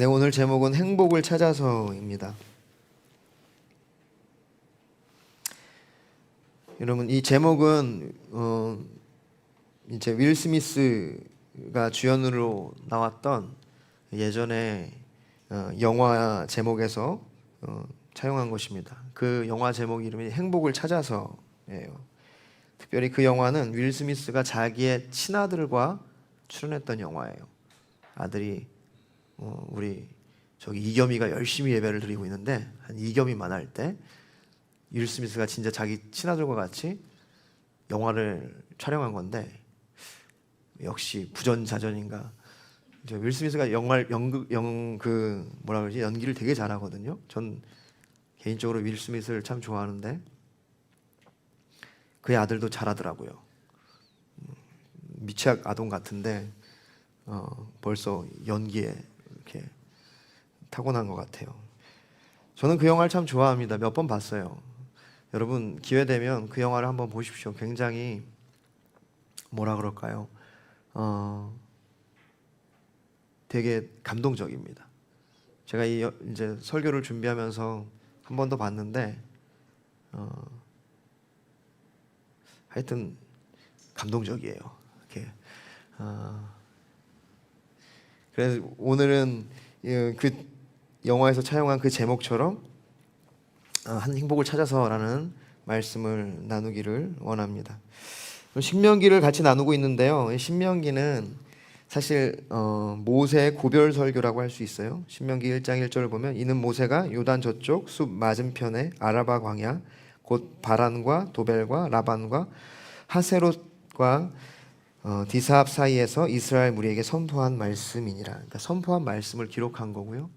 네, 오늘 제목은 행복을 찾아서입니다. 여러분, 이 제목은 이제 윌 스미스가 주연으로 나왔던 예전에 영화 제목에서 차용한 것입니다. 그 영화 제목 이름이 행복을 찾아서예요. 특별히 그 영화는 윌 스미스가 자기의 친아들과 출연했던 영화예요. 아들이 우리 저기 이겸이가 열심히 예배를 드리고 있는데 한 이겸이만 할 때 윌 스미스가 진짜 자기 친아들과 같이 영화를 촬영한 건데 역시 부전자전인가. 이제 윌 스미스가 연기를 되게 잘하거든요. 전 개인적으로 윌 스미스를 참 좋아하는데 그의 아들도 잘하더라고요. 미취학 아동 같은데 벌써 연기에 이렇게 타고난 것 같아요. 저는 그 영화를 참 좋아합니다. 몇 번 봤어요. 여러분 기회 되면 그 영화를 한번 보십시오. 굉장히 뭐라 그럴까요? 되게 감동적입니다. 제가 이제 설교를 준비하면서 한 번 더 봤는데 하여튼 감동적이에요. 이렇게 그래서 오늘은 그 영화에서 차용한 그 제목처럼 한 행복을 찾아서라는 말씀을 나누기를 원합니다. 신명기를 같이 나누고 있는데요. 신명기는 사실 모세의 고별 설교라고 할 수 있어요. 신명기 1장 1절을 보면 이는 모세가 요단 저쪽 숲 맞은편에 아라바 광야 곧 바란과 도벨과 라반과 하세롯과 디사합 사이에서 이스라엘 무리에게 선포한 말씀이니라. 그러니까 선포한 말씀을 기록한 거고요.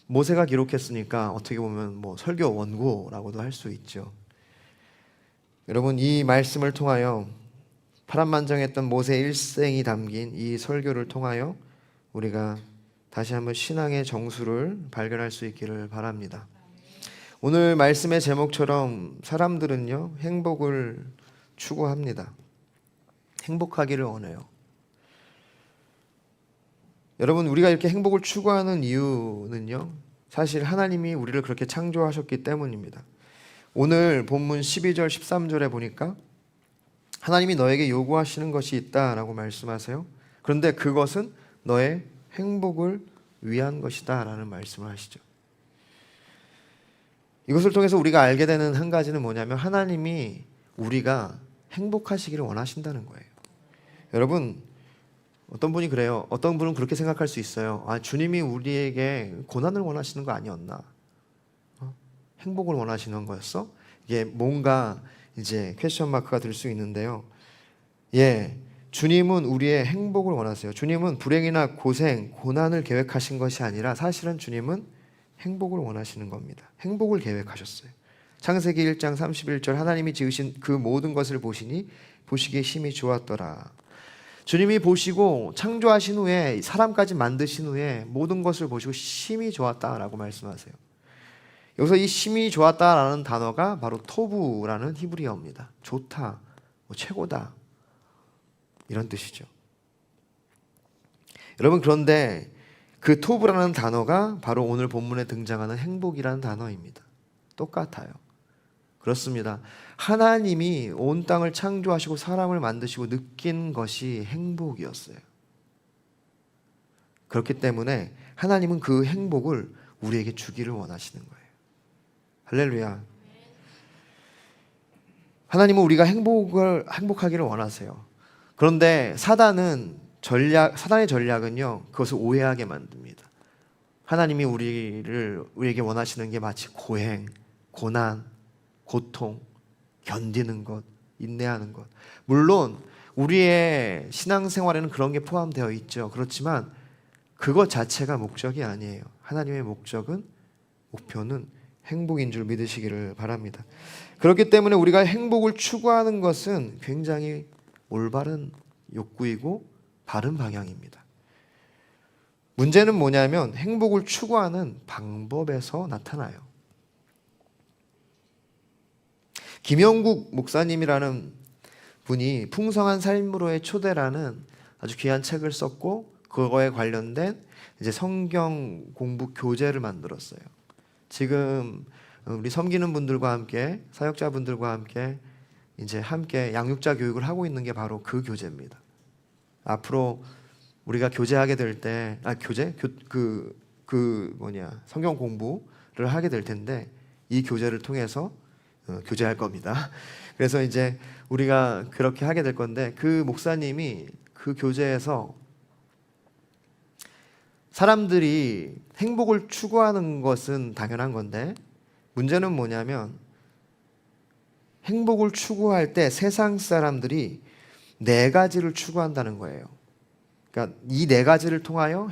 모세가 기록했으니까 어떻게 보면 뭐 설교 원고라고도 할 수 있죠. 여러분 이 말씀을 통하여 파란만장했던 모세 일생이 담긴 이 설교를 통하여 우리가 다시 한번 신앙의 정수를 발견할 수 있기를 바랍니다. 오늘 말씀의 제목처럼 사람들은요 행복을 추구합니다. 행복하기를 원해요. 여러분 우리가 이렇게 행복을 추구하는 이유는요 사실 하나님이 우리를 그렇게 창조하셨기 때문입니다. 오늘 본문 12절 13절에 보니까 하나님이 너에게 요구하시는 것이 있다라고 말씀하세요. 그런데 그것은 너의 행복을 위한 것이다 라는 말씀을 하시죠. 이것을 통해서 우리가 알게 되는 한 가지는 뭐냐면 하나님이 우리가 행복하시기를 원하신다는 거예요. 여러분 어떤 분이 그래요. 어떤 분은 그렇게 생각할 수 있어요. 주님이 우리에게 고난을 원하시는 거 아니었나? 행복을 원하시는 거였어? 이게 뭔가 이제 퀘스천 마크가 될 수 있는데요. 주님은 우리의 행복을 원하세요. 주님은 불행이나 고생, 고난을 계획하신 것이 아니라 사실은 주님은 행복을 원하시는 겁니다. 행복을 계획하셨어요. 창세기 1장 31절 하나님이 지으신 그 모든 것을 보시니 보시기에 심히 좋았더라. 주님이 보시고 창조하신 후에 사람까지 만드신 후에 모든 것을 보시고 심히 좋았다라고 말씀하세요. 여기서 이 심히 좋았다라는 단어가 바로 토부라는 히브리어입니다. 좋다, 최고다 이런 뜻이죠. 여러분 그런데 그 토부라는 단어가 바로 오늘 본문에 등장하는 행복이라는 단어입니다. 똑같아요. 그렇습니다. 하나님이 온 땅을 창조하시고 사람을 만드시고 느낀 것이 행복이었어요. 그렇기 때문에 하나님은 그 행복을 우리에게 주기를 원하시는 거예요. 할렐루야. 하나님은 우리가 행복하기를 원하세요. 그런데 사단의 전략은요, 그것을 오해하게 만듭니다. 하나님이 우리에게 원하시는 게 마치 고행, 고난, 고통, 견디는 것, 인내하는 것. 물론 우리의 신앙생활에는 그런 게 포함되어 있죠. 그렇지만 그것 자체가 목적이 아니에요. 하나님의 목표는 행복인 줄 믿으시기를 바랍니다. 그렇기 때문에 우리가 행복을 추구하는 것은 굉장히 올바른 욕구이고 바른 방향입니다. 문제는 뭐냐면 행복을 추구하는 방법에서 나타나요. 김영국 목사님이라는 분이 풍성한 삶으로의 초대라는 아주 귀한 책을 썼고 그거에 관련된 이제 성경 공부 교재를 만들었어요. 지금 우리 섬기는 분들과 함께, 사역자분들과 함께 이제 함께 양육자 교육을 하고 있는 게 바로 그 교재입니다. 앞으로 우리가 교제하게 될 때, 성경 공부를 하게 될 텐데 이 교재를 통해서 교제할 겁니다. 그래서 이제 우리가 그렇게 하게 될 건데, 그 목사님이 그 교재에서 사람들이 행복을 추구하는 것은 당연한 건데, 문제는 뭐냐면 행복을 추구할 때 세상 사람들이 네 가지를 추구한다는 거예요. 그러니까 이 네 가지를 통하여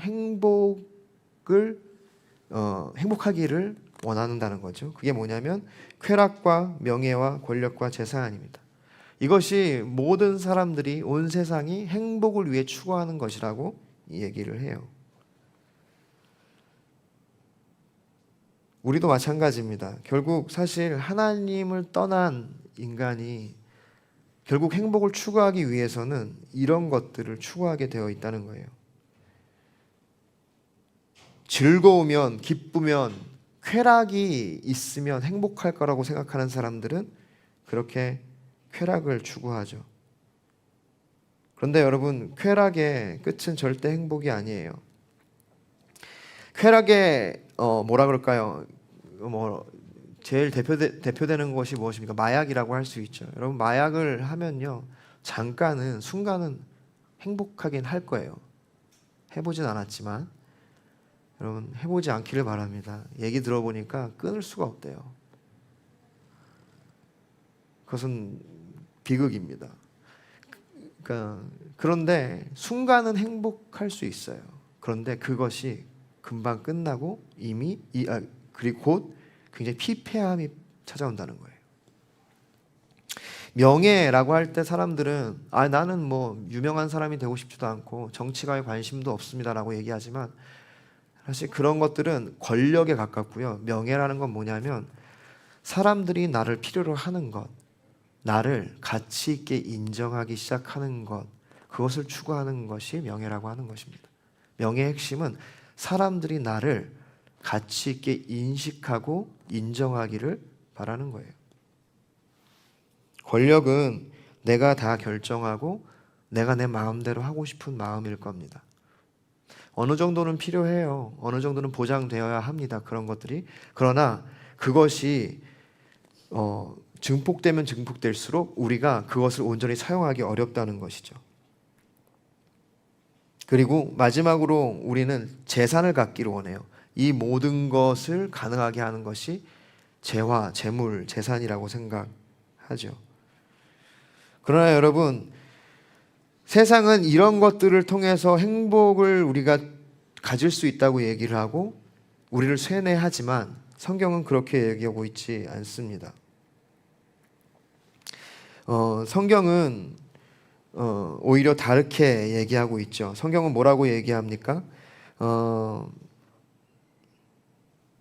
행복하기를 원한다는 거죠. 그게 뭐냐면 쾌락과 명예와 권력과 재산입니다. 이것이 모든 사람들이, 온 세상이 행복을 위해 추구하는 것이라고 얘기를 해요. 우리도 마찬가지입니다. 결국 사실 하나님을 떠난 인간이 결국 행복을 추구하기 위해서는 이런 것들을 추구하게 되어 있다는 거예요. 즐거우면, 기쁘면, 쾌락이 있으면 행복할 거라고 생각하는 사람들은 그렇게 쾌락을 추구하죠. 그런데 여러분, 쾌락의 끝은 절대 행복이 아니에요. 쾌락의 제일 대표되는 것이 무엇입니까? 마약이라고 할 수 있죠. 여러분, 마약을 하면요, 순간은 행복하긴 할 거예요. 해보진 않았지만 여러분, 해보지 않기를 바랍니다. 얘기 들어보니까 끊을 수가 없대요. 그것은 비극입니다. 그런데 순간은 행복할 수 있어요. 그런데 그것이 금방 끝나고 그리고 곧 굉장히 피폐함이 찾아온다는 거예요. 명예라고 할 때 사람들은 나는 뭐 유명한 사람이 되고 싶지도 않고 정치가에 관심도 없습니다라고 얘기하지만, 사실 그런 것들은 권력에 가깝고요. 명예라는 건 뭐냐면 사람들이 나를 필요로 하는 것, 나를 가치 있게 인정하기 시작하는 것, 그것을 추구하는 것이 명예라고 하는 것입니다. 명예의 핵심은 사람들이 나를 가치 있게 인식하고 인정하기를 바라는 거예요. 권력은 내가 다 결정하고 내가 내 마음대로 하고 싶은 마음일 겁니다. 어느 정도는 필요해요. 어느 정도는 보장되어야 합니다. 그런 것들이. 그러나 그것이 증폭되면 증폭될수록 우리가 그것을 온전히 사용하기 어렵다는 것이죠. 그리고 마지막으로 우리는 재산을 갖기를 원해요. 이 모든 것을 가능하게 하는 것이 재물, 재산이라고 생각하죠. 그러나 여러분, 세상은 이런 것들을 통해서 행복을 우리가 가질 수 있다고 얘기를 하고 우리를 세뇌하지만 성경은 그렇게 얘기하고 있지 않습니다. 성경은 오히려 다르게 얘기하고 있죠. 성경은 뭐라고 얘기합니까?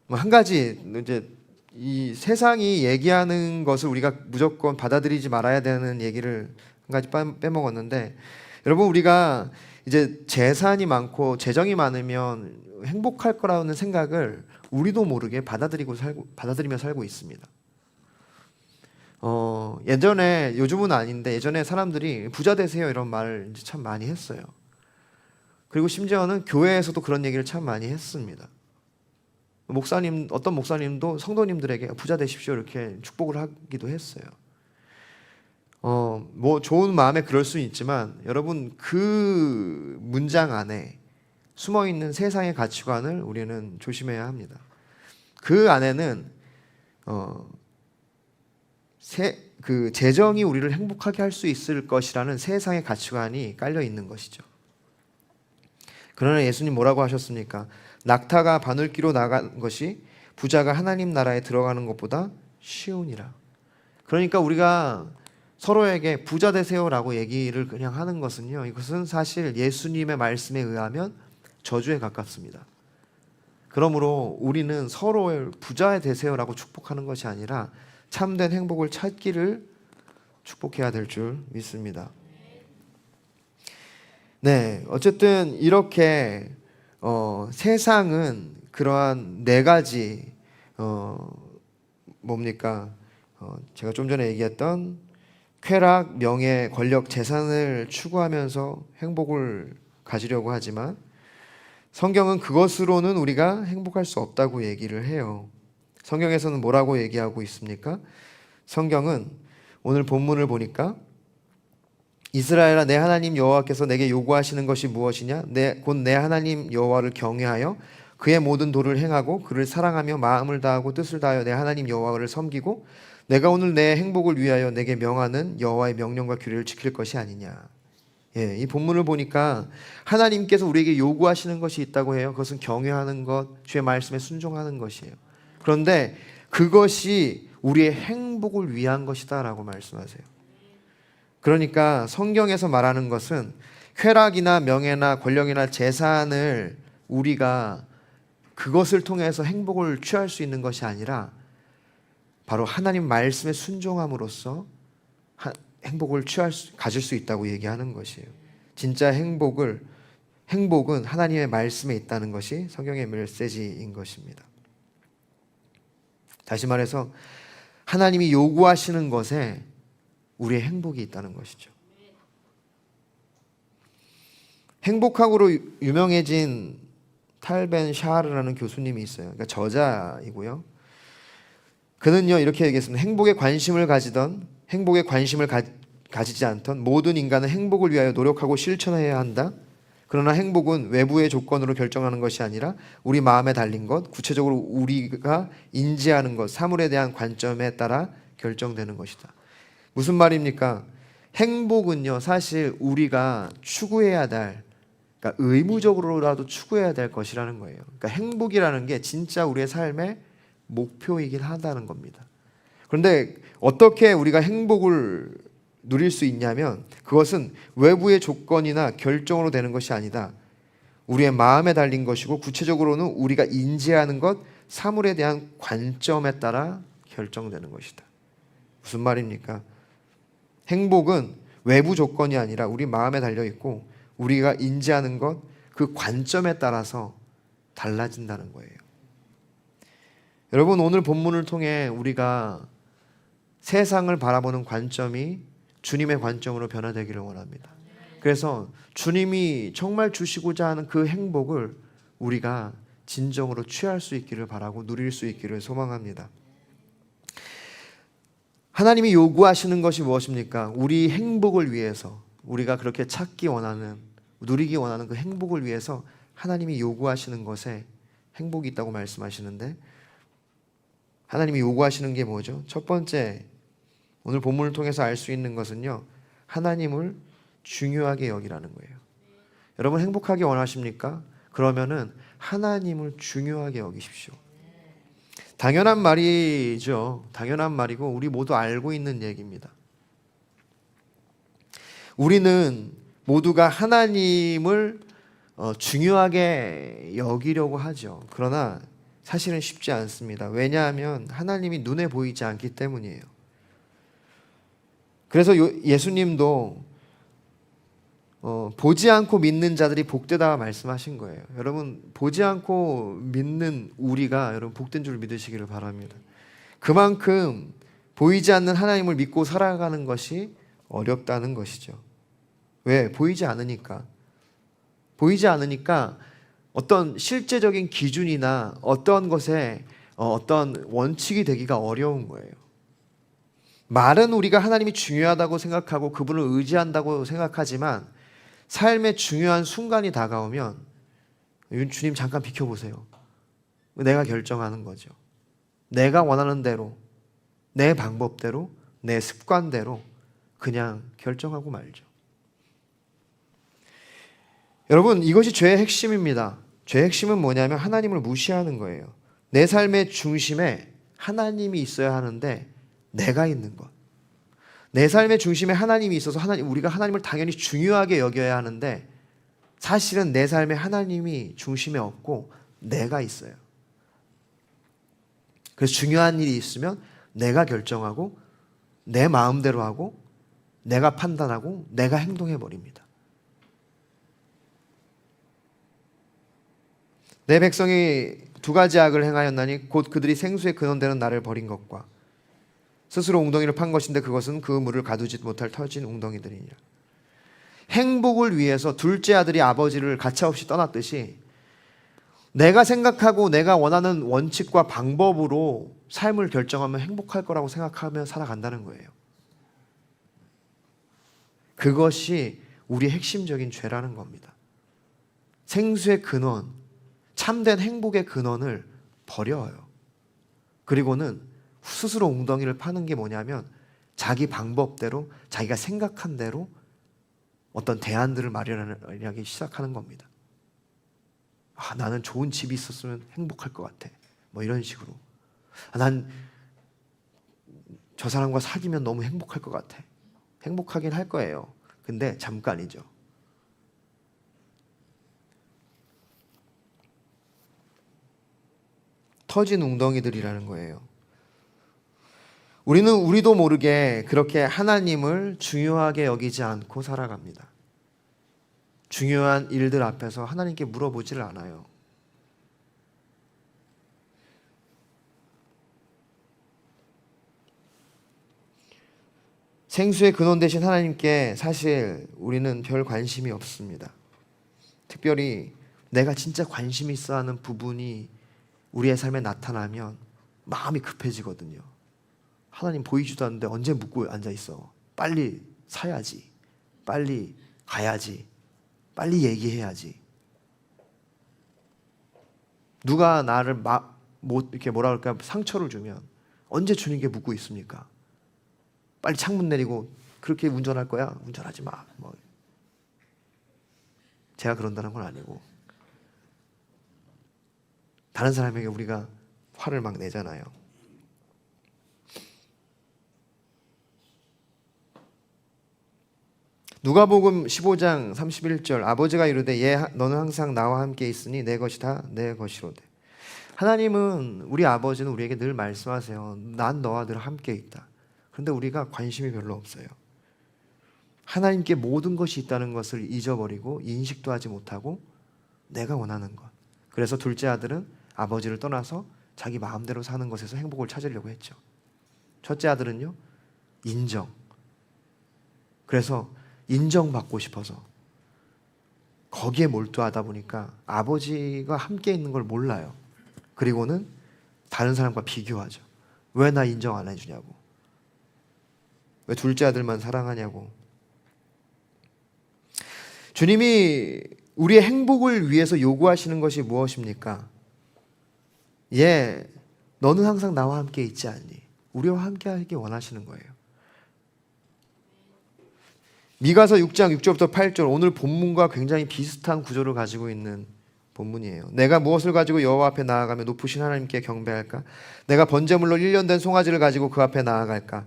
한 가지, 이제 이 세상이 얘기하는 것을 우리가 무조건 받아들이지 말아야 되는 얘기를 한 가지 빼먹었는데, 여러분, 우리가 이제 재산이 많고 재정이 많으면 행복할 거라는 생각을 우리도 모르게 받아들이며 살고 있습니다. 예전에, 요즘은 아닌데 예전에 사람들이 부자 되세요 이런 말을 참 많이 했어요. 그리고 심지어는 교회에서도 그런 얘기를 참 많이 했습니다. 어떤 목사님도 성도님들에게 부자 되십시오 이렇게 축복을 하기도 했어요. 뭐 좋은 마음에 그럴 수는 있지만 여러분, 그 문장 안에 숨어있는 세상의 가치관을 우리는 조심해야 합니다. 그 안에는 그 재정이 우리를 행복하게 할 수 있을 것이라는 세상의 가치관이 깔려 있는 것이죠. 그러나 예수님 뭐라고 하셨습니까? 낙타가 바늘귀로 나간 것이 부자가 하나님 나라에 들어가는 것보다 쉬우니라. 그러니까 우리가 서로에게 부자 되세요라고 얘기를 그냥 하는 것은요, 이것은 사실 예수님의 말씀에 의하면 저주에 가깝습니다. 그러므로 우리는 서로를 부자 되세요라고 축복하는 것이 아니라 참된 행복을 찾기를 축복해야 될 줄 믿습니다. 네, 어쨌든 이렇게 세상은 그러한 네 가지 뭡니까? 제가 좀 전에 얘기했던 쾌락, 명예, 권력, 재산을 추구하면서 행복을 가지려고 하지만 성경은 그것으로는 우리가 행복할 수 없다고 얘기를 해요. 성경에서는 뭐라고 얘기하고 있습니까? 성경은 오늘 본문을 보니까 이스라엘아, 내 하나님 여호와께서 내게 요구하시는 것이 무엇이냐? 곧 내 하나님 여호와를 경외하여 그의 모든 도를 행하고 그를 사랑하며 마음을 다하고 뜻을 다하여 내 하나님 여호와를 섬기고 내가 오늘 내 행복을 위하여 내게 명하는 여호와의 명령과 규례를 지킬 것이 아니냐. 예, 이 본문을 보니까 하나님께서 우리에게 요구하시는 것이 있다고 해요. 그것은 경외하는 것, 주의 말씀에 순종하는 것이에요. 그런데 그것이 우리의 행복을 위한 것이다라고 말씀하세요. 그러니까 성경에서 말하는 것은 쾌락이나 명예나 권력이나 재산을 우리가 그것을 통해서 행복을 취할 수 있는 것이 아니라 바로 하나님 말씀에 순종함으로써 행복을 가질 수 있다고 얘기하는 것이에요. 진짜 행복은 하나님의 말씀에 있다는 것이 성경의 메시지인 것입니다. 다시 말해서 하나님이 요구하시는 것에 우리의 행복이 있다는 것이죠. 행복학으로 유명해진 탈벤 샤르라는 교수님이 있어요. 그러니까 저자이고요. 그는요 이렇게 얘기했습니다. 행복에 관심을 가지던 행복에 관심을 가지지 않던 모든 인간은 행복을 위하여 노력하고 실천해야 한다. 그러나 행복은 외부의 조건으로 결정하는 것이 아니라 우리 마음에 달린 것, 구체적으로 우리가 인지하는 것, 사물에 대한 관점에 따라 결정되는 것이다. 무슨 말입니까? 행복은요 사실 우리가 추구해야 될, 그러니까 의무적으로라도 추구해야 될 것이라는 거예요. 그러니까 행복이라는 게 진짜 우리의 삶의 목표이긴 하다는 겁니다. 그런데 어떻게 우리가 행복을 누릴 수 있냐면 그것은 외부의 조건이나 결정으로 되는 것이 아니다. 우리의 마음에 달린 것이고 구체적으로는 우리가 인지하는 것, 사물에 대한 관점에 따라 결정되는 것이다. 무슨 말입니까? 행복은 외부 조건이 아니라 우리 마음에 달려 있고 우리가 인지하는 것, 그 관점에 따라서 달라진다는 거예요. 여러분, 오늘 본문을 통해 우리가 세상을 바라보는 관점이 주님의 관점으로 변화되기를 원합니다. 그래서 주님이 정말 주시고자 하는 그 행복을 우리가 진정으로 취할 수 있기를 바라고 누릴 수 있기를 소망합니다. 하나님이 요구하시는 것이 무엇입니까? 우리 행복을 위해서, 우리가 그렇게 찾기 원하는, 누리기 원하는 그 행복을 위해서 하나님이 요구하시는 것에 행복이 있다고 말씀하시는데, 하나님이 요구하시는 게 뭐죠? 첫 번째, 오늘 본문을 통해서 알 수 있는 것은요, 하나님을 중요하게 여기라는 거예요. 여러분 행복하게 원하십니까? 그러면은 하나님을 중요하게 여기십시오. 당연한 말이죠. 당연한 말이고 우리 모두 알고 있는 얘기입니다. 우리는 모두가 하나님을 중요하게 여기려고 하죠. 그러나 사실은 쉽지 않습니다. 왜냐하면 하나님이 눈에 보이지 않기 때문이에요. 그래서 예수님도 보지 않고 믿는 자들이 복되다 말씀하신 거예요. 여러분 보지 않고 믿는 우리가 여러분 복된 줄 믿으시기를 바랍니다. 그만큼 보이지 않는 하나님을 믿고 살아가는 것이 어렵다는 것이죠. 왜? 보이지 않으니까. 보이지 않으니까 어떤 실제적인 기준이나 어떤 것에 어떤 원칙이 되기가 어려운 거예요. 말은 우리가 하나님이 중요하다고 생각하고 그분을 의지한다고 생각하지만 삶의 중요한 순간이 다가오면 주님 잠깐 비켜보세요. 내가 결정하는 거죠. 내가 원하는 대로, 내 방법대로, 내 습관대로 그냥 결정하고 말죠. 여러분 이것이 죄의 핵심입니다. 죄의 핵심은 뭐냐면 하나님을 무시하는 거예요. 내 삶의 중심에 하나님이 있어야 하는데 내가 있는 것. 내 삶의 중심에 하나님이 있어서 우리가 하나님을 당연히 중요하게 여겨야 하는데 사실은 내 삶에 하나님이 중심에 없고 내가 있어요. 그래서 중요한 일이 있으면 내가 결정하고 내 마음대로 하고 내가 판단하고 내가 행동해 버립니다. 내 백성이 두 가지 악을 행하였나니 곧 그들이 생수의 근원되는 나를 버린 것과 스스로 웅덩이를 판 것인데 그것은 그 물을 가두지 못할 터진 웅덩이들이니라. 행복을 위해서 둘째 아들이 아버지를 가차없이 떠났듯이 내가 생각하고 내가 원하는 원칙과 방법으로 삶을 결정하면 행복할 거라고 생각하며 살아간다는 거예요. 그것이 우리의 핵심적인 죄라는 겁니다. 생수의 근원, 참된 행복의 근원을 버려요. 그리고는 스스로 웅덩이를 파는 게 뭐냐면 자기 방법대로 자기가 생각한 대로 어떤 대안들을 마련하기 시작하는 겁니다. 나는 좋은 집이 있었으면 행복할 것 같아. 뭐 이런 식으로. 난 저 사람과 사귀면 너무 행복할 것 같아. 행복하긴 할 거예요. 근데 잠깐이죠. 터진 웅덩이들이라는 거예요. 우리도 모르게 그렇게 하나님을 중요하게 여기지 않고 살아갑니다. 중요한 일들 앞에서 하나님께 물어보지를 않아요. 생수의 근원 되신 하나님께 사실 우리는 별 관심이 없습니다. 특별히 내가 진짜 관심 있어 하는 부분이 우리의 삶에 나타나면 마음이 급해지거든요. 하나님 보이지도 않는데 언제 묻고 앉아 있어? 빨리 사야지. 빨리 가야지. 빨리 얘기해야지. 누가 나를 이렇게 뭐라 그럴까 상처를 주면 언제 주님께 묻고 있습니까? 빨리 창문 내리고 그렇게 운전할 거야? 운전하지 마. 제가 그런다는 건 아니고 다른 사람에게 우리가 화를 막 내잖아요. 누가복음 15장 31절 아버지가 이르되 너는 항상 나와 함께 있으니 내 것이 다 내 것이로되. 하나님은 우리 아버지는 우리에게 늘 말씀하세요. 난 너와 늘 함께 있다. 그런데 우리가 관심이 별로 없어요. 하나님께 모든 것이 있다는 것을 잊어버리고 인식도 하지 못하고 내가 원하는 것. 그래서 둘째 아들은 아버지를 떠나서 자기 마음대로 사는 것에서 행복을 찾으려고 했죠. 첫째 아들은요, 인정. 그래서 인정받고 싶어서 거기에 몰두하다 보니까 아버지가 함께 있는 걸 몰라요. 그리고는 다른 사람과 비교하죠. 왜 나 인정 안 해주냐고. 왜 둘째 아들만 사랑하냐고. 주님이 우리의 행복을 위해서 요구하시는 것이 무엇입니까? 너는 항상 나와 함께 있지 않니? 우리와 함께 하길 원하시는 거예요. 미가서 6장 6절부터 8절 오늘 본문과 굉장히 비슷한 구조를 가지고 있는 본문이에요. 내가 무엇을 가지고 여호와 앞에 나아가며 높으신 하나님께 경배할까? 내가 번제물로 1년 된 송아지를 가지고 그 앞에 나아갈까?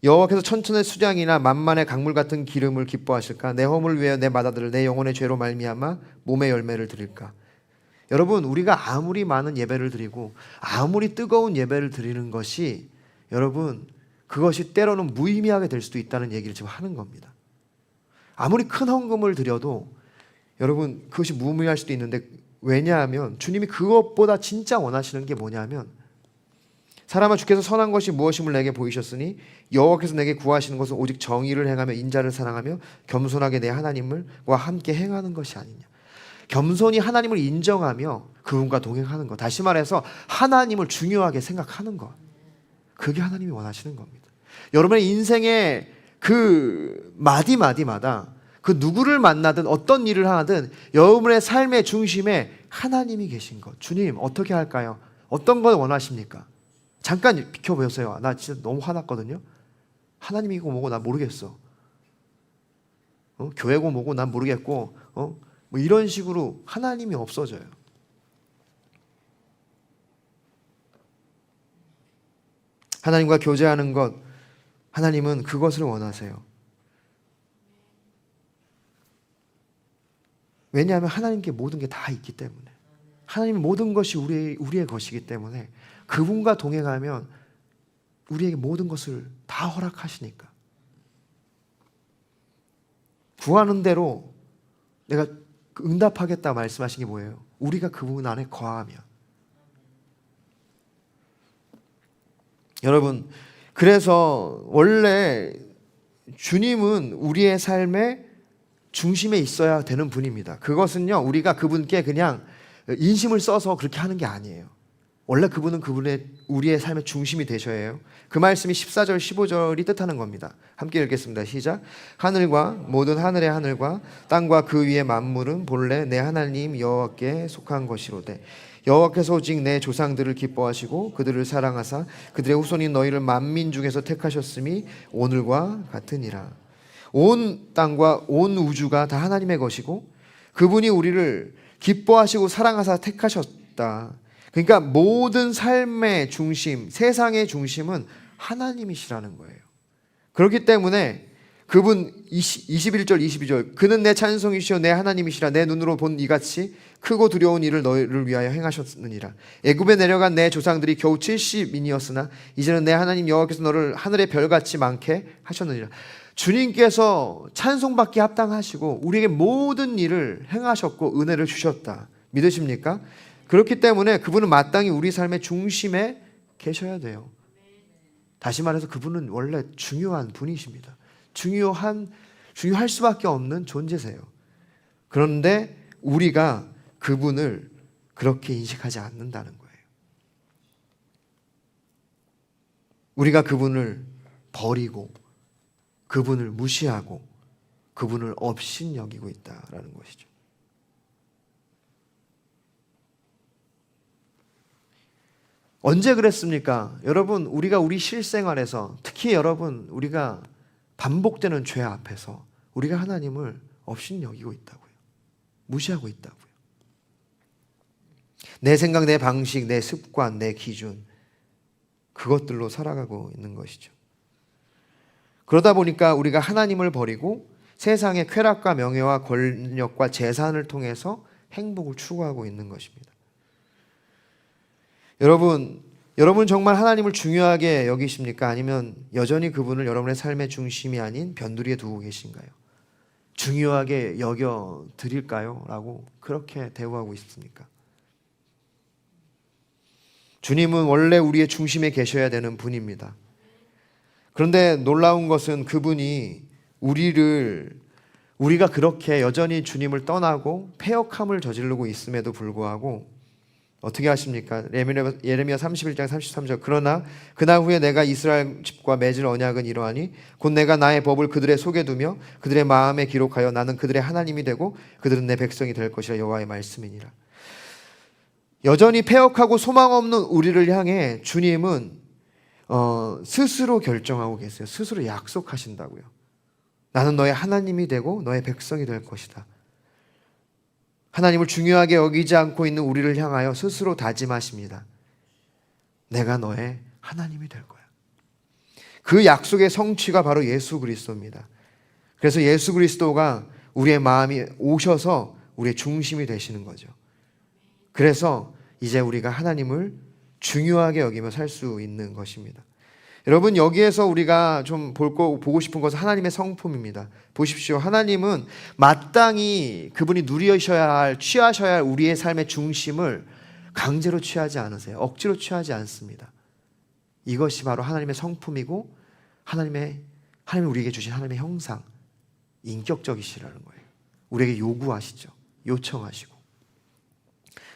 여호와께서 천천의 수량이나 만만의 강물 같은 기름을 기뻐하실까? 내 허물을 위하여 내 맏아들을 내 영혼의 죄로 말미암아 몸의 열매를 드릴까? 여러분, 우리가 아무리 많은 예배를 드리고 아무리 뜨거운 예배를 드리는 것이 여러분 그것이 때로는 무의미하게 될 수도 있다는 얘기를 지금 하는 겁니다. 아무리 큰 헌금을 드려도 여러분 그것이 무의미할 수도 있는데, 왜냐하면 주님이 그것보다 진짜 원하시는 게 뭐냐면, 사람아 주께서 선한 것이 무엇임을 내게 보이셨으니 여호와께서 내게 구하시는 것은 오직 정의를 행하며 인자를 사랑하며 겸손하게 내 하나님과 함께 행하는 것이 아니냐. 겸손히 하나님을 인정하며 그분과 동행하는 것. 다시 말해서 하나님을 중요하게 생각하는 것. 그게 하나님이 원하시는 겁니다. 여러분의 인생의 그 마디마디마다 그 누구를 만나든 어떤 일을 하든 여러분의 삶의 중심에 하나님이 계신 것. 주님 어떻게 할까요? 어떤 걸 원하십니까? 잠깐 비켜보세요. 나 진짜 너무 화났거든요. 하나님이고 뭐고 난 모르겠어. 교회고 뭐고 난 모르겠고 뭐 이런 식으로 하나님이 없어져요. 하나님과 교제하는 것, 하나님은 그것을 원하세요. 왜냐하면 하나님께 모든 게 다 있기 때문에, 하나님 모든 것이 우리의 것이기 때문에 그분과 동행하면 우리에게 모든 것을 다 허락하시니까. 구하는 대로 내가 응답하겠다 말씀하신 게 뭐예요? 우리가 그분 안에 거하면. 여러분, 그래서 원래 주님은 우리의 삶의 중심에 있어야 되는 분입니다. 그것은요, 우리가 그분께 그냥 인심을 써서 그렇게 하는 게 아니에요. 원래 그분은 우리의 삶의 중심이 되셔야 해요. 그 말씀이 14절 15절이 뜻하는 겁니다. 함께 읽겠습니다. 시작. 하늘과 모든 하늘의 하늘과 땅과 그 위의 만물은 본래 내 하나님 여호와께 속한 것이로되 여호와께서 오직 내 조상들을 기뻐하시고 그들을 사랑하사 그들의 후손인 너희를 만민 중에서 택하셨음이 오늘과 같으니라. 온 땅과 온 우주가 다 하나님의 것이고 그분이 우리를 기뻐하시고 사랑하사 택하셨다. 그러니까 모든 삶의 중심, 세상의 중심은 하나님이시라는 거예요. 그렇기 때문에 그분 21절 22절 그는 내 찬송이시오 내 하나님이시라 내 눈으로 본 이같이 크고 두려운 일을 너희를 위하여 행하셨느니라. 애굽에 내려간 내 조상들이 겨우 70인이었으나 이제는 내 하나님 여호와께서 너를 하늘의 별같이 많게 하셨느니라. 주님께서 찬송받기 합당하시고 우리에게 모든 일을 행하셨고 은혜를 주셨다. 믿으십니까? 그렇기 때문에 그분은 마땅히 우리 삶의 중심에 계셔야 돼요. 다시 말해서 그분은 원래 중요한 분이십니다. 중요할 수밖에 없는 존재세요. 그런데 우리가 그분을 그렇게 인식하지 않는다는 거예요. 우리가 그분을 버리고 그분을 무시하고 그분을 업신여기고 있다라는 것이죠. 언제 그랬습니까? 여러분, 우리가 우리 실생활에서 특히 여러분 우리가 반복되는 죄 앞에서 우리가 하나님을 업신여기고 있다고요. 무시하고 있다고요. 내 생각, 내 방식, 내 습관, 내 기준 그것들로 살아가고 있는 것이죠. 그러다 보니까 우리가 하나님을 버리고 세상의 쾌락과 명예와 권력과 재산을 통해서 행복을 추구하고 있는 것입니다. 여러분 정말 하나님을 중요하게 여기십니까? 아니면 여전히 그분을 여러분의 삶의 중심이 아닌 변두리에 두고 계신가요? 중요하게 여겨 드릴까요? 라고 그렇게 대우하고 있습니까? 주님은 원래 우리의 중심에 계셔야 되는 분입니다. 그런데 놀라운 것은 그분이 우리가 그렇게 여전히 주님을 떠나고 패역함을 저지르고 있음에도 불구하고 어떻게 하십니까? 예레미야 31장 33절 그러나 그날 후에 내가 이스라엘 집과 맺을 언약은 이러하니 곧 내가 나의 법을 그들의 속에 두며 그들의 마음에 기록하여 나는 그들의 하나님이 되고 그들은 내 백성이 될 것이라 여호와의 말씀이니라. 여전히 패역하고 소망 없는 우리를 향해 주님은 스스로 결정하고 계세요. 스스로 약속하신다고요. 나는 너의 하나님이 되고 너의 백성이 될 것이다. 하나님을 중요하게 여기지 않고 있는 우리를 향하여 스스로 다짐하십니다. 내가 너의 하나님이 될 거야. 그 약속의 성취가 바로 예수 그리스도입니다. 그래서 예수 그리스도가 우리의 마음이 오셔서 우리의 중심이 되시는 거죠. 그래서 이제 우리가 하나님을 중요하게 여기며 살 수 있는 것입니다. 여러분 여기에서 우리가 좀 보고 싶은 것은 하나님의 성품입니다. 보십시오. 하나님은 마땅히 그분이 취하셔야 할 우리의 삶의 중심을 강제로 취하지 않으세요. 억지로 취하지 않습니다. 이것이 바로 하나님의 성품이고 하나님이 우리에게 주신 하나님의 형상, 인격적이시라는 거예요. 우리에게 요구하시죠. 요청하시고.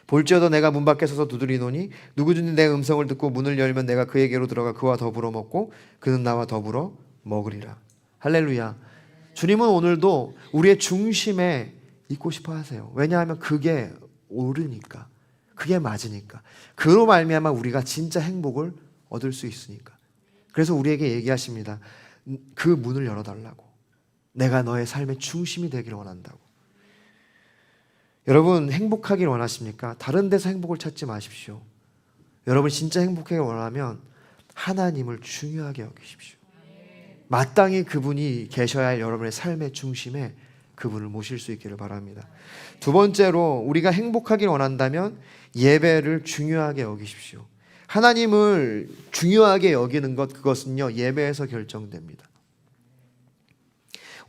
볼지어다 내가 문 밖에 서서 두드리노니 누구든지 내 음성을 듣고 문을 열면 내가 그에게로 들어가 그와 더불어 먹고 그는 나와 더불어 먹으리라. 할렐루야. 주님은 오늘도 우리의 중심에 있고 싶어 하세요. 왜냐하면 그게 옳으니까, 그게 맞으니까, 그로 말미암아 우리가 진짜 행복을 얻을 수 있으니까. 그래서 우리에게 얘기하십니다. 그 문을 열어달라고. 내가 너의 삶의 중심이 되기를 원한다고. 여러분 행복하길 원하십니까? 다른 데서 행복을 찾지 마십시오. 여러분 진짜 행복하길 원하면 하나님을 중요하게 여기십시오. 마땅히 그분이 계셔야 할 여러분의 삶의 중심에 그분을 모실 수 있기를 바랍니다. 두 번째로 우리가 행복하길 원한다면 예배를 중요하게 여기십시오. 하나님을 중요하게 여기는 그것은요 예배에서 결정됩니다.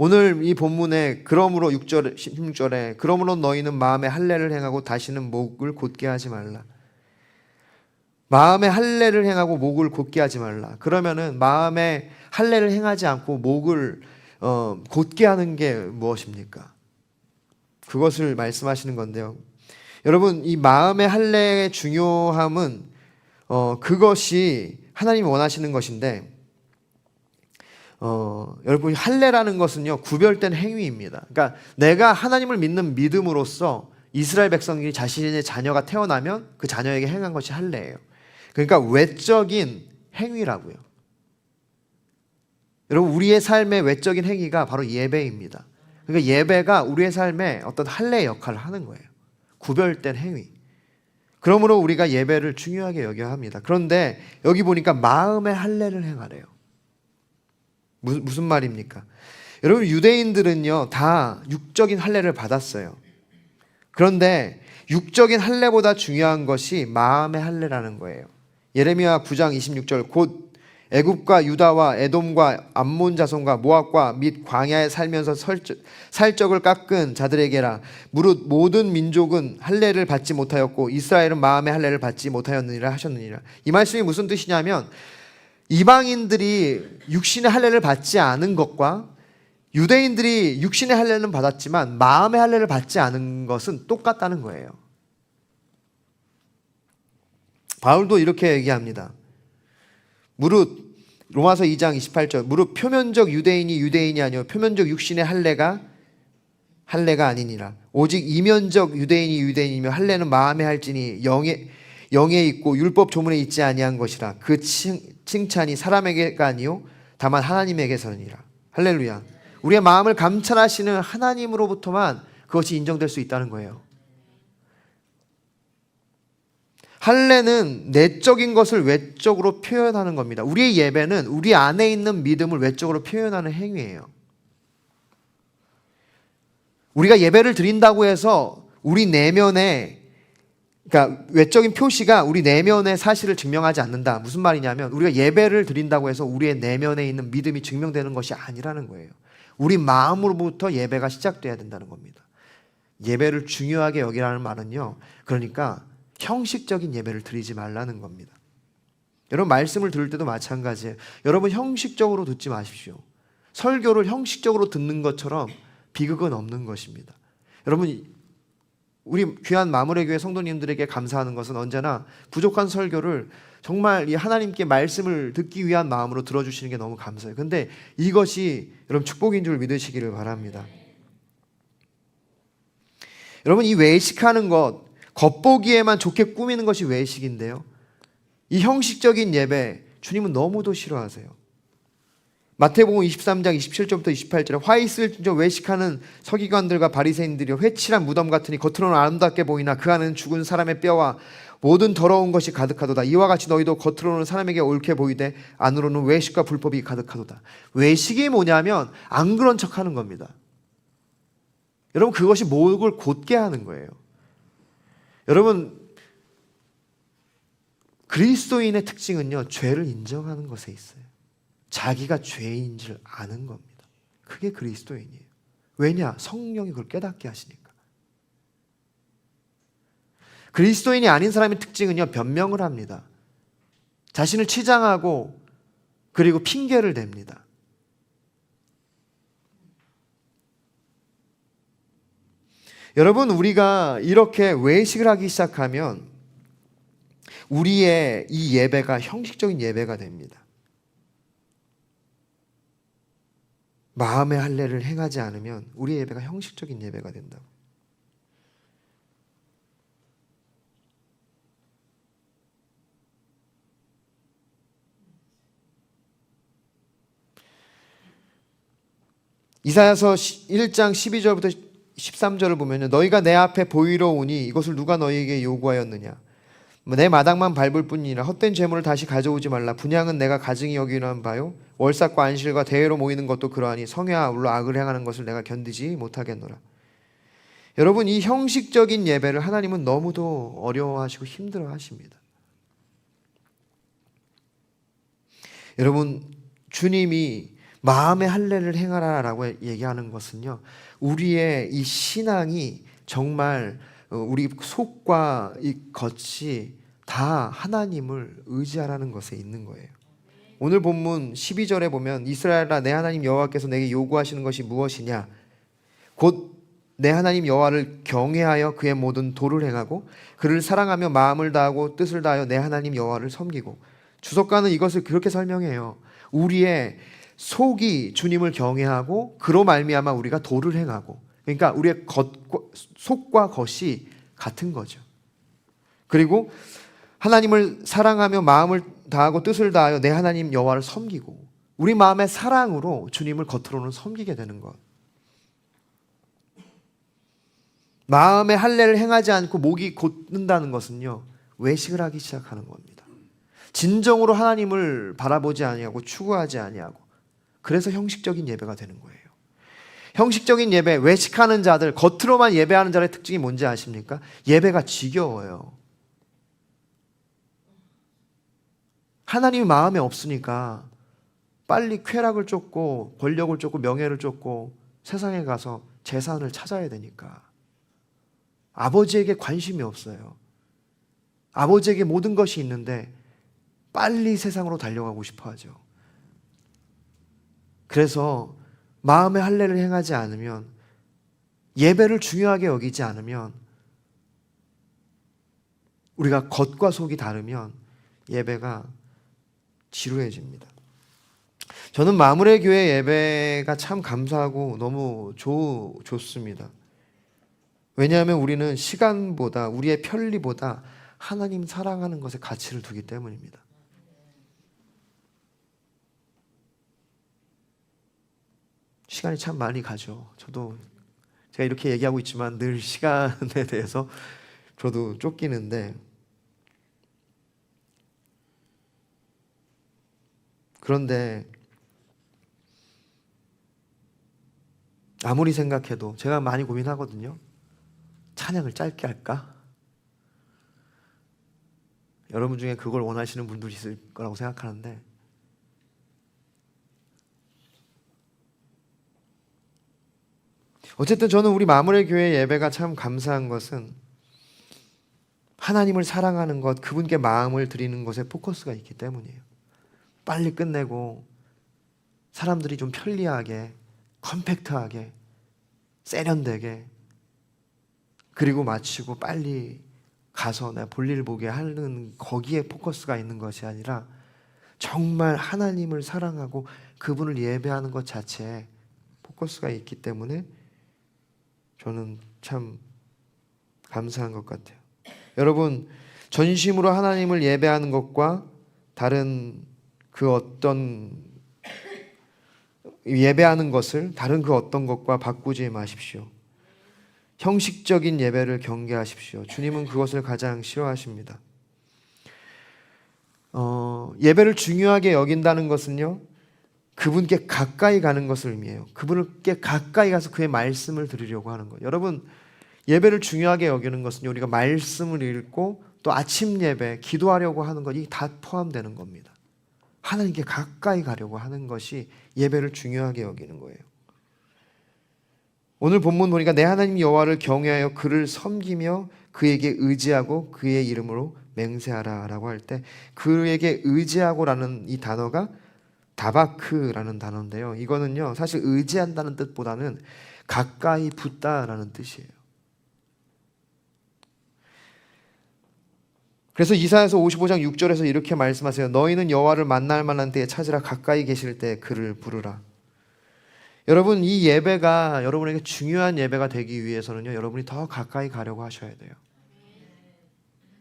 오늘 이 본문에 그러므로 6절 16절에 그러므로 너희는 마음에 할례를 행하고 다시는 목을 곧게 하지 말라. 마음에 할례를 행하고 목을 곧게 하지 말라. 그러면은 마음에 할례를 행하지 않고 목을 곧게 하는 게 무엇입니까? 그것을 말씀하시는 건데요. 여러분, 이 마음의 할례의 중요함은 그것이 하나님이 원하시는 것인데, 여러분, 할례라는 것은요 구별된 행위입니다. 그러니까 내가 하나님을 믿는 믿음으로써 이스라엘 백성이 자신의 자녀가 태어나면 그 자녀에게 행한 것이 할례예요. 그러니까 외적인 행위라고요. 여러분, 우리의 삶의 외적인 행위가 바로 예배입니다. 그러니까 예배가 우리의 삶에 어떤 할례의 역할을 하는 거예요. 구별된 행위. 그러므로 우리가 예배를 중요하게 여겨야 합니다. 그런데 여기 보니까 마음의 할례를 행하래요. 무슨 말입니까? 여러분, 유대인들은요 다 육적인 할례를 받았어요. 그런데 육적인 할례보다 중요한 것이 마음의 할례라는 거예요. 예레미야 9장 26절 곧 애굽과 유다와 에돔과 암몬 자손과 모압과 및 광야에 살면서 살적을 깎은 자들에게라. 무릇 모든 민족은 할례를 받지 못하였고 이스라엘은 마음의 할례를 받지 못하였느니라 하셨느니라. 이 말씀이 무슨 뜻이냐면 이방인들이 육신의 할례를 받지 않은 것과 유대인들이 육신의 할례는 받았지만 마음의 할례를 받지 않은 것은 똑같다는 거예요. 바울도 이렇게 얘기합니다. 무릇 로마서 2장 28절 무릇 표면적 유대인이 아니요 표면적 육신의 할례가 아니니라. 오직 이면적 유대인이며 할례는 마음에 할지니 영에 있고 율법 조문에 있지 아니한 것이라. 그 칭찬이 사람에게가 아니요 다만 하나님에게서니라. 할렐루야. 우리의 마음을 감찰하시는 하나님으로부터만 그것이 인정될 수 있다는 거예요. 할례는 내적인 것을 외적으로 표현하는 겁니다. 우리의 예배는 우리 안에 있는 믿음을 외적으로 표현하는 행위예요. 우리가 예배를 드린다고 해서 우리 내면에, 그러니까 외적인 표시가 우리 내면의 사실을 증명하지 않는다. 무슨 말이냐면 우리가 예배를 드린다고 해서 우리의 내면에 있는 믿음이 증명되는 것이 아니라는 거예요. 우리 마음으로부터 예배가 시작돼야 된다는 겁니다. 예배를 중요하게 여기라는 말은요, 그러니까 형식적인 예배를 드리지 말라는 겁니다. 여러분, 말씀을 들을 때도 마찬가지예요. 여러분, 형식적으로 듣지 마십시오. 설교를 형식적으로 듣는 것처럼 비극은 없는 것입니다. 여러분, 우리 귀한 마무리교회 성도님들에게 감사하는 것은 언제나 부족한 설교를 정말 이 하나님께 말씀을 듣기 위한 마음으로 들어주시는 게 너무 감사해요. 근데 이것이 여러분 축복인 줄 믿으시기를 바랍니다. 여러분, 이 외식하는 것, 겉보기에만 좋게 꾸미는 것이 외식인데요, 이 형식적인 예배 주님은 너무도 싫어하세요. 마태복음 23장 27절부터 28절에 화 있을 외식하는 서기관들과 바리새인들이 회칠한 무덤 같으니 겉으로는 아름답게 보이나 그 안에는 죽은 사람의 뼈와 모든 더러운 것이 가득하도다. 이와 같이 너희도 겉으로는 사람에게 옳게 보이되 안으로는 외식과 불법이 가득하도다. 외식이 뭐냐면 안 그런 척하는 겁니다. 여러분, 그것이 목을 곧게 하는 거예요. 여러분, 그리스도인의 특징은요, 죄를 인정하는 것에 있어요. 자기가 죄인 줄 아는 겁니다. 그게 그리스도인이에요. 왜냐? 성령이 그걸 깨닫게 하시니까. 그리스도인이 아닌 사람의 특징은요, 변명을 합니다. 자신을 치장하고 그리고 핑계를 댑니다. 여러분, 우리가 이렇게 외식을 하기 시작하면 우리의 이 예배가 형식적인 예배가 됩니다. 마음의 할례를 행하지 않으면 우리의 예배가 형식적인 예배가 된다고. 이사야서 1장 12절부터 13절을 보면 너희가 내 앞에 보이러 오니 이것을 누가 너희에게 요구하였느냐. 내 마당만 밟을 뿐이니라. 헛된 재물을 다시 가져오지 말라. 분향은 내가 가증히 여기는 바요 월삭과 안실과 대회로 모이는 것도 그러하니 성회와 아울러 악을 행하는 것을 내가 견디지 못하겠노라. 여러분, 이 형식적인 예배를 하나님은 너무도 어려워하시고 힘들어하십니다. 여러분, 주님이 마음의 할례를 행하라라고 얘기하는 것은요, 우리의 이 신앙이 정말 우리 속과 이 겉이 다 하나님을 의지하라는 것에 있는 거예요. 오늘 본문 12절에 보면 이스라엘아 내 하나님 여호와께서 내게 요구하시는 것이 무엇이냐, 곧 내 하나님 여호와를 경외하여 그의 모든 도를 행하고 그를 사랑하며 마음을 다하고 뜻을 다하여 내 하나님 여호와를 섬기고. 주석가는 이것을 그렇게 설명해요. 우리의 속이 주님을 경외하고 그로 말미암아 우리가 도를 행하고, 그러니까 우리의 속과 겉이 같은 거죠. 그리고 하나님을 사랑하며 마음을 다하고 뜻을 다하여 내 하나님 여호와를 섬기고, 우리 마음의 사랑으로 주님을 겉으로는 섬기게 되는 것. 마음의 할례를 행하지 않고 목이 곧는다는 것은요, 외식을 하기 시작하는 겁니다. 진정으로 하나님을 바라보지 아니하고 추구하지 아니하고, 그래서 형식적인 예배가 되는 거예요. 형식적인 예배, 외식하는 자들, 겉으로만 예배하는 자의 특징이 뭔지 아십니까? 예배가 지겨워요. 하나님이 마음에 없으니까 빨리 쾌락을 쫓고 권력을 쫓고 명예를 쫓고 세상에 가서 재산을 찾아야 되니까 아버지에게 관심이 없어요. 아버지에게 모든 것이 있는데 빨리 세상으로 달려가고 싶어 하죠. 그래서 마음의 할례를 행하지 않으면, 예배를 중요하게 여기지 않으면, 우리가 겉과 속이 다르면 예배가 지루해집니다. 저는 마무리 교회 예배가 참 감사하고 너무 좋습니다. 왜냐하면 우리는 시간보다, 우리의 편리보다 하나님 사랑하는 것에 가치를 두기 때문입니다. 시간이 참 많이 가죠. 저도 제가 이렇게 얘기하고 있지만 늘 시간에 대해서 저도 쫓기는데, 그런데 아무리 생각해도 제가 많이 고민하거든요. 찬양을 짧게 할까? 여러분 중에 그걸 원하시는 분들이 있을 거라고 생각하는데, 어쨌든 저는 우리 마무리 교회 예배가 참 감사한 것은 하나님을 사랑하는 것, 그분께 마음을 드리는 것에 포커스가 있기 때문이에요. 빨리 끝내고 사람들이 좀 편리하게, 컴팩트하게, 세련되게, 그리고 마치고 빨리 가서 내 볼일 보게 하는 거기에 포커스가 있는 것이 아니라 정말 하나님을 사랑하고 그분을 예배하는 것 자체에 포커스가 있기 때문에 저는 참 감사한 것 같아요. 여러분, 전심으로 하나님을 예배하는 것과 다른 그 어떤 예배하는 것을 다른 그 어떤 것과 바꾸지 마십시오. 형식적인 예배를 경계하십시오. 주님은 그것을 가장 싫어하십니다. 예배를 중요하게 여긴다는 것은요, 그분께 가까이 가는 것을 의미해요. 그분께 가까이 가서 그의 말씀을 들으려고 하는 거예요. 여러분, 예배를 중요하게 여기는 것은요, 우리가 말씀을 읽고 또 아침 예배, 기도하려고 하는 것이 다 포함되는 겁니다. 하나님께 가까이 가려고 하는 것이 예배를 중요하게 여기는 거예요. 오늘 본문 보니까 내 하나님 여호와를 경외하여 그를 섬기며 그에게 의지하고 그의 이름으로 맹세하라 라고 할 때, 그에게 의지하고라는 이 단어가 다바크라는 단어인데요, 이거는요 사실 의지한다는 뜻보다는 가까이 붙다라는 뜻이에요. 그래서 이사야서 55장 6절에서 이렇게 말씀하세요. 너희는 여호와를 만날 만한 때에 찾으라, 가까이 계실 때 그를 부르라. 여러분, 이 예배가 여러분에게 중요한 예배가 되기 위해서는요, 여러분이 더 가까이 가려고 하셔야 돼요.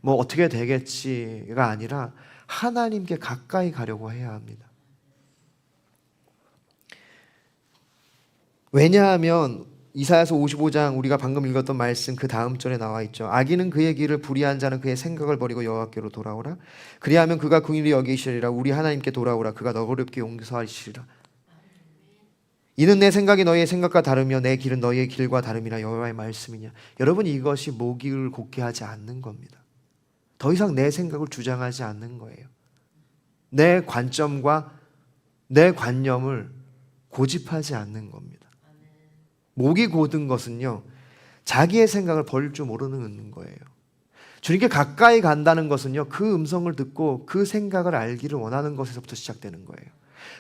뭐 어떻게 되겠지가 아니라 하나님께 가까이 가려고 해야 합니다. 왜냐하면 이사야서 55장 우리가 방금 읽었던 말씀 그 다음 절에 나와 있죠. 악인은 그의 길을, 불의한 자는 그의 생각을 버리고 여호와께로 돌아오라. 그리하면 그가 긍휼히 여기시리라. 우리 하나님께 돌아오라. 그가 너그럽게 용서하시리라. 이는 내 생각이 너희의 생각과 다르며 내 길은 너희의 길과 다름이라. 여호와의 말씀이냐. 여러분, 이것이 목을 곧게 하지 않는 겁니다. 더 이상 내 생각을 주장하지 않는 거예요. 내 관점과 내 관념을 고집하지 않는 겁니다. 목이 곧은 것은요, 자기의 생각을 버릴 줄 모르는 거예요. 주님께 가까이 간다는 것은요, 그 음성을 듣고 그 생각을 알기를 원하는 것에서부터 시작되는 거예요.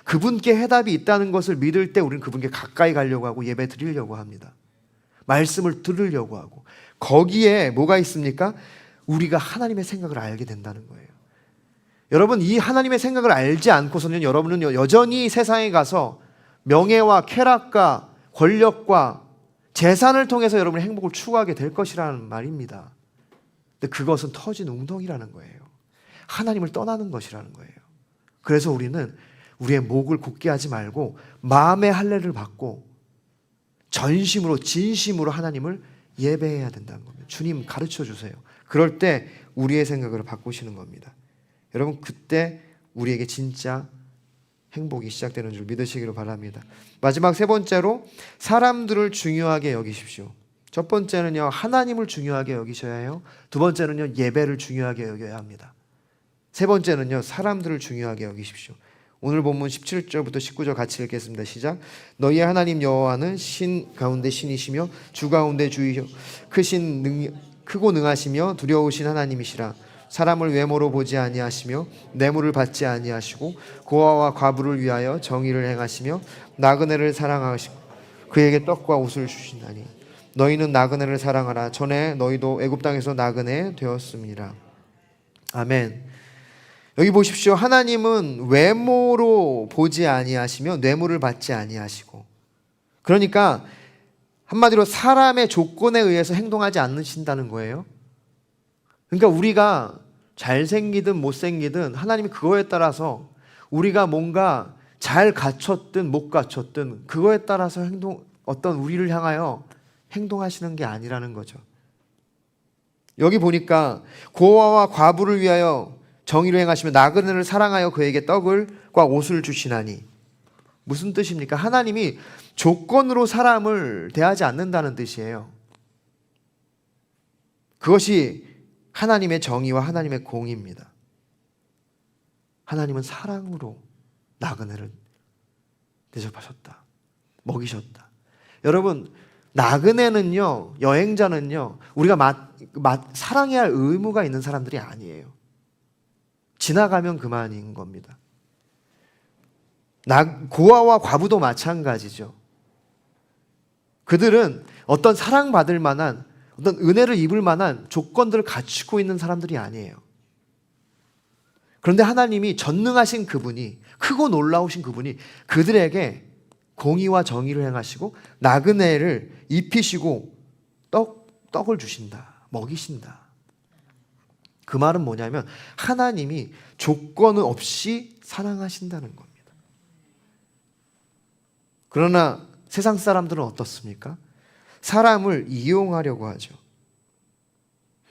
그분께 해답이 있다는 것을 믿을 때 우리는 그분께 가까이 가려고 하고 예배 드리려고 합니다. 말씀을 들으려고 하고, 거기에 뭐가 있습니까? 우리가 하나님의 생각을 알게 된다는 거예요. 여러분, 이 하나님의 생각을 알지 않고서는 여러분은 여전히 세상에 가서 명예와 쾌락과 권력과 재산을 통해서 여러분의 행복을 추구하게 될 것이라는 말입니다. 근데 그것은 터진 웅덩이라는 거예요. 하나님을 떠나는 것이라는 거예요. 그래서 우리는 우리의 목을 곧게 하지 말고 마음의 할례를 받고 전심으로 진심으로 하나님을 예배해야 된다는 겁니다. 주님 가르쳐 주세요. 그럴 때 우리의 생각을 바꾸시는 겁니다. 여러분, 그때 우리에게 진짜 행복이 시작되는 줄 믿으시기를 바랍니다. 마지막 세 번째로 사람들을 중요하게 여기십시오. 첫 번째는요, 하나님을 중요하게 여기셔야 해요. 두 번째는요, 예배를 중요하게 여겨야 합니다. 세 번째는요, 사람들을 중요하게 여기십시오. 오늘 본문 17절부터 19절 같이 읽겠습니다. 시작. 너희의 하나님 여호와는 신 가운데 신이시며 주 가운데 주이시여 크고 능하시며 두려우신 하나님이시라. 사람을 외모로 보지 아니하시며 뇌물을 받지 아니하시고 고아와 과부를 위하여 정의를 행하시며 나그네를 사랑하시고 그에게 떡과 옷을 주시나니 너희는 나그네를 사랑하라. 전에 너희도 애굽 땅에서 나그네 되었습니다. 아멘. 여기 보십시오. 하나님은 외모로 보지 아니하시며 뇌물을 받지 아니하시고, 그러니까 한마디로 사람의 조건에 의해서 행동하지 않으신다는 거예요. 그러니까 우리가 잘생기든 못생기든 하나님이 그거에 따라서 우리가 뭔가 잘 갖췄든 못 갖췄든 그거에 따라서 어떤 우리를 향하여 행동하시는 게 아니라는 거죠. 여기 보니까 고아와 과부를 위하여 정의를 행하시며 나그네를 사랑하여 그에게 떡과 옷을 주시나니, 무슨 뜻입니까? 하나님이 조건으로 사람을 대하지 않는다는 뜻이에요. 그것이 하나님의 정의와 하나님의 공의입니다. 하나님은 사랑으로 나그네를 대접하셨다. 먹이셨다. 여러분, 나그네는요, 여행자는요, 우리가 사랑해야 할 의무가 있는 사람들이 아니에요. 지나가면 그만인 겁니다. 고아와 과부도 마찬가지죠. 그들은 어떤 사랑받을 만한, 어떤 은혜를 입을 만한 조건들을 갖추고 있는 사람들이 아니에요. 그런데 하나님이 전능하신 그분이, 크고 놀라우신 그분이 그들에게 공의와 정의를 행하시고 나그네를 입히시고 떡을 주신다, 먹이신다. 그 말은 뭐냐면 하나님이 조건 없이 사랑하신다는 겁니다. 그러나 세상 사람들은 어떻습니까? 사람을 이용하려고 하죠.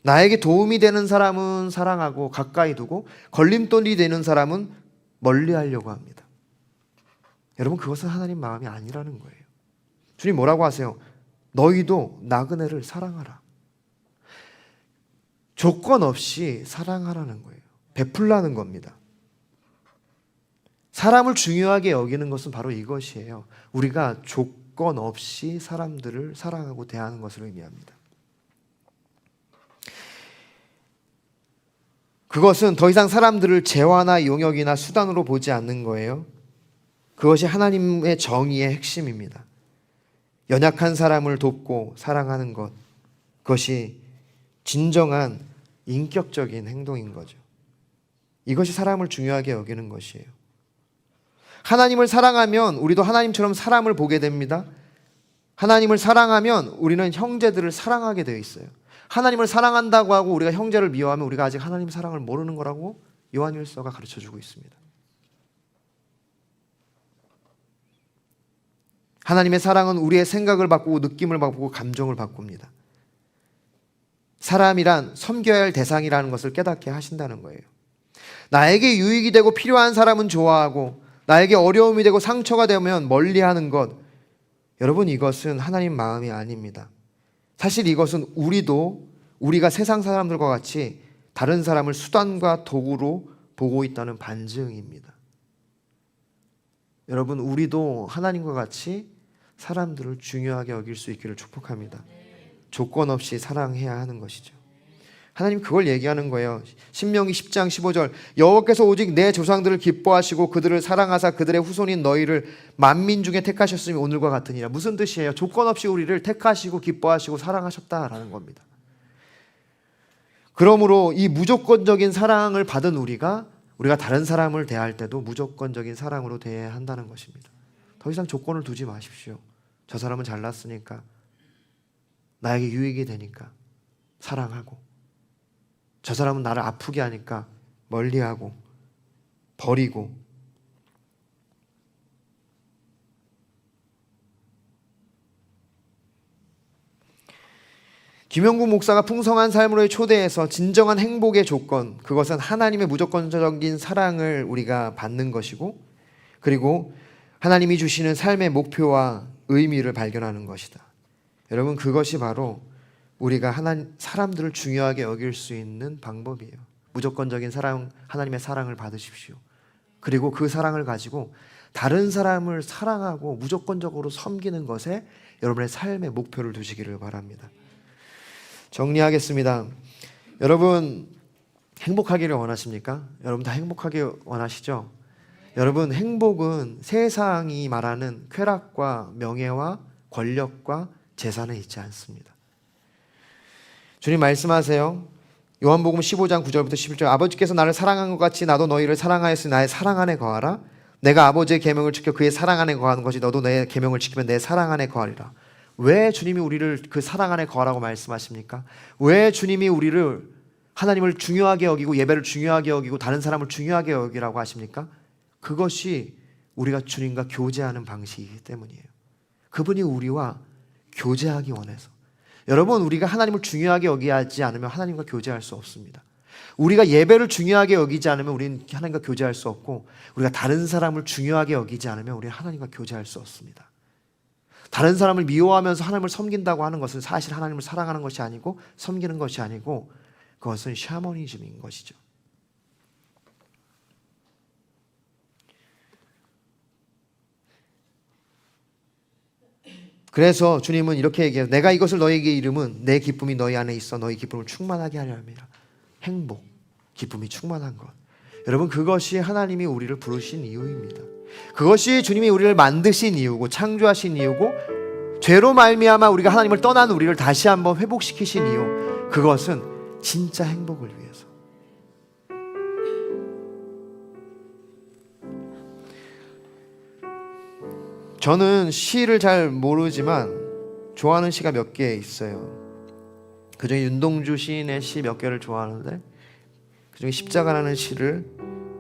나에게 도움이 되는 사람은 사랑하고 가까이 두고 걸림돌이 되는 사람은 멀리하려고 합니다. 여러분, 그것은 하나님 마음이 아니라는 거예요. 주님 뭐라고 하세요? 너희도 나그네를 사랑하라. 조건 없이 사랑하라는 거예요. 베풀라는 겁니다. 사람을 중요하게 여기는 것은 바로 이것이에요. 우리가 조건 없이 사람들을 사랑하고 대하는 것을 의미합니다. 그것은 더 이상 사람들을 재화나 용역이나 수단으로 보지 않는 거예요. 그것이 하나님의 정의의 핵심입니다. 연약한 사람을 돕고 사랑하는 것, 그것이 진정한 인격적인 행동인 거죠. 이것이 사람을 중요하게 여기는 것이에요. 하나님을 사랑하면 우리도 하나님처럼 사람을 보게 됩니다. 하나님을 사랑하면 우리는 형제들을 사랑하게 되어 있어요. 하나님을 사랑한다고 하고 우리가 형제를 미워하면 우리가 아직 하나님 사랑을 모르는 거라고 요한일서가 가르쳐주고 있습니다. 하나님의 사랑은 우리의 생각을 바꾸고 느낌을 바꾸고 감정을 바꿉니다. 사람이란 섬겨야 할 대상이라는 것을 깨닫게 하신다는 거예요. 나에게 유익이 되고 필요한 사람은 좋아하고 나에게 어려움이 되고 상처가 되면 멀리하는 것, 여러분, 이것은 하나님 마음이 아닙니다. 사실 이것은 우리가 세상 사람들과 같이 다른 사람을 수단과 도구로 보고 있다는 반증입니다. 여러분, 우리도 하나님과 같이 사람들을 중요하게 여길 수 있기를 축복합니다. 조건 없이 사랑해야 하는 것이죠. 하나님 그걸 얘기하는 거예요. 신명기 10장 15절, 여호와께서 오직 내 조상들을 기뻐하시고 그들을 사랑하사 그들의 후손인 너희를 만민 중에 택하셨으니 오늘과 같으니라. 무슨 뜻이에요? 조건 없이 우리를 택하시고 기뻐하시고 사랑하셨다라는 겁니다. 그러므로 이 무조건적인 사랑을 받은 우리가 다른 사람을 대할 때도 무조건적인 사랑으로 대해야 한다는 것입니다. 더 이상 조건을 두지 마십시오. 저 사람은 잘났으니까, 나에게 유익이 되니까 사랑하고, 저 사람은 나를 아프게 하니까 멀리하고 버리고. 김영국 목사가 풍성한 삶으로의 초대에서 진정한 행복의 조건, 그것은 하나님의 무조건적인 사랑을 우리가 받는 것이고, 그리고 하나님이 주시는 삶의 목표와 의미를 발견하는 것이다. 여러분, 그것이 바로 우리가 사람들을 중요하게 여길 수 있는 방법이에요. 무조건적인 사랑, 하나님의 사랑을 받으십시오. 그리고 그 사랑을 가지고 다른 사람을 사랑하고 무조건적으로 섬기는 것에 여러분의 삶의 목표를 두시기를 바랍니다. 정리하겠습니다. 여러분, 행복하기를 원하십니까? 여러분 다 행복하길 원하시죠? 여러분, 행복은 세상이 말하는 쾌락과 명예와 권력과 재산에 있지 않습니다. 주님 말씀하세요. 요한복음 15장 9절부터 11절, 아버지께서 나를 사랑한 것 같이 나도 너희를 사랑하였으니 나의 사랑 안에 거하라. 내가 아버지의 계명을 지켜 그의 사랑 안에 거하는 것이 너도 내 계명을 지키면 내 사랑 안에 거하리라. 왜 주님이 우리를 그 사랑 안에 거하라고 말씀하십니까? 왜 주님이 우리를, 하나님을 중요하게 여기고 예배를 중요하게 여기고 다른 사람을 중요하게 여기라고 하십니까? 그것이 우리가 주님과 교제하는 방식이기 때문이에요. 그분이 우리와 교제하기 원해서. 여러분, 우리가 하나님을 중요하게 여기지 않으면 하나님과 교제할 수 없습니다. 우리가 예배를 중요하게 여기지 않으면 우리는 하나님과 교제할 수 없고, 우리가 다른 사람을 중요하게 여기지 않으면 우리는 하나님과 교제할 수 없습니다. 다른 사람을 미워하면서 하나님을 섬긴다고 하는 것은 사실 하나님을 사랑하는 것이 아니고 섬기는 것이 아니고 그것은 샤머니즘인 것이죠. 그래서 주님은 이렇게 얘기해요. 내가 이것을 너희에게 이름은 내 기쁨이 너희 안에 있어 너희 기쁨을 충만하게 하려 함이라. 행복, 기쁨이 충만한 것. 여러분, 그것이 하나님이 우리를 부르신 이유입니다. 그것이 주님이 우리를 만드신 이유고 창조하신 이유고, 죄로 말미암아 우리가 하나님을 떠난 우리를 다시 한번 회복시키신 이유, 그것은 진짜 행복을 위해서. 저는 시를 잘 모르지만 좋아하는 시가 몇 개 있어요. 그중에 윤동주 시인의 시 몇 개를 좋아하는데, 그중에 십자가라는 시를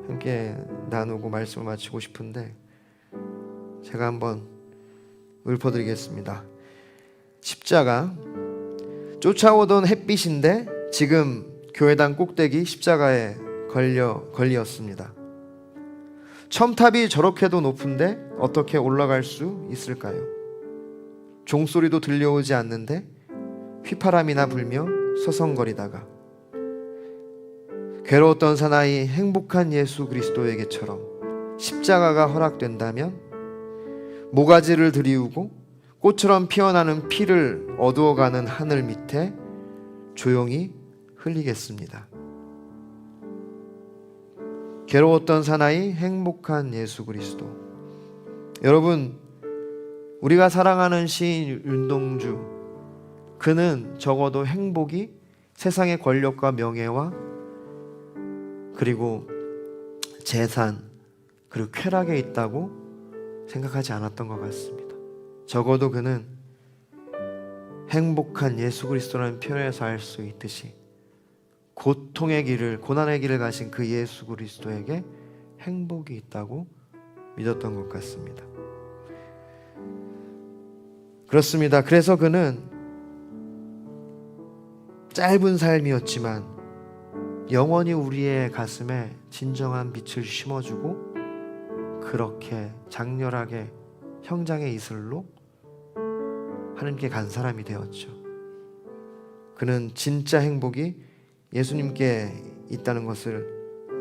함께 나누고 말씀을 마치고 싶은데 제가 한번 읊어드리겠습니다. 십자가, 쫓아오던 햇빛인데 지금 교회당 꼭대기 십자가에 걸렸습니다. 첨탑이 저렇게도 높은데 어떻게 올라갈 수 있을까요? 종소리도 들려오지 않는데 휘파람이나 불며 서성거리다가, 괴로웠던 사나이 행복한 예수 그리스도에게처럼 십자가가 허락된다면 모가지를 들이우고 꽃처럼 피어나는 피를 어두워가는 하늘 밑에 조용히 흘리겠습니다. 괴로웠던 사나이 행복한 예수 그리스도. 여러분, 우리가 사랑하는 시인 윤동주, 그는 적어도 행복이 세상의 권력과 명예와 그리고 재산 그리고 쾌락에 있다고 생각하지 않았던 것 같습니다. 적어도 그는 행복한 예수 그리스도라는 표현에서 알 수 있듯이 고통의 길을, 고난의 길을 가신 그 예수 그리스도에게 행복이 있다고 믿었던 것 같습니다. 그렇습니다. 그래서 그는 짧은 삶이었지만 영원히 우리의 가슴에 진정한 빛을 심어주고, 그렇게 장렬하게 형장의 이슬로 하나님께 간 사람이 되었죠. 그는 진짜 행복이 예수님께 있다는 것을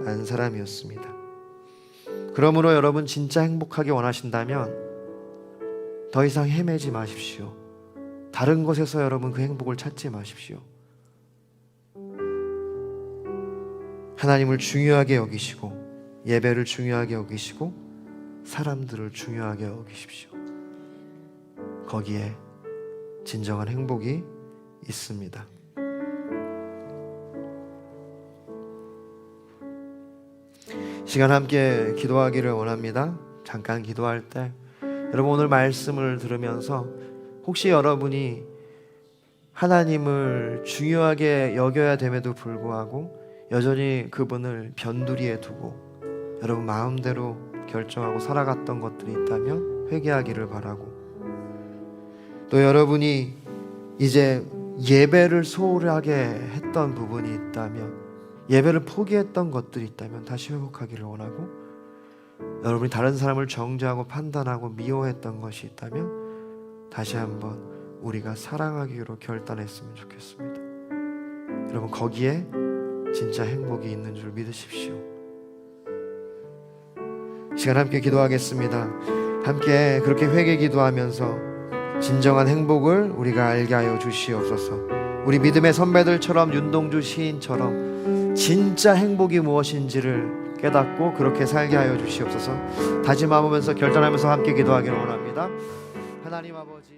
안 사람이었습니다. 그러므로 여러분 진짜 행복하게 원하신다면 더 이상 헤매지 마십시오. 다른 곳에서 여러분 그 행복을 찾지 마십시오. 하나님을 중요하게 여기시고 예배를 중요하게 여기시고 사람들을 중요하게 여기십시오. 거기에 진정한 행복이 있습니다. 시간 함께 기도하기를 원합니다. 잠깐 기도할 때 여러분 오늘 말씀을 들으면서 혹시 여러분이 하나님을 중요하게 여겨야 됨에도 불구하고 여전히 그분을 변두리에 두고 여러분 마음대로 결정하고 살아갔던 것들이 있다면 회개하기를 바라고, 또 여러분이 이제 예배를 소홀하게 했던 부분이 있다면, 예배를 포기했던 것들이 있다면 다시 회복하기를 원하고, 여러분이 다른 사람을 정죄하고 판단하고 미워했던 것이 있다면 다시 한번 우리가 사랑하기로 결단했으면 좋겠습니다. 여러분 거기에 진짜 행복이 있는 줄 믿으십시오. 시간 함께 기도하겠습니다. 함께 그렇게 회개 기도하면서 진정한 행복을 우리가 알게 하여 주시옵소서. 우리 믿음의 선배들처럼 윤동주 시인처럼 진짜 행복이 무엇인지를 깨닫고 그렇게 살게 하여 주시옵소서. 다짐하면서 결단하면서 함께 기도하기를 원합니다. 하나님 아버지,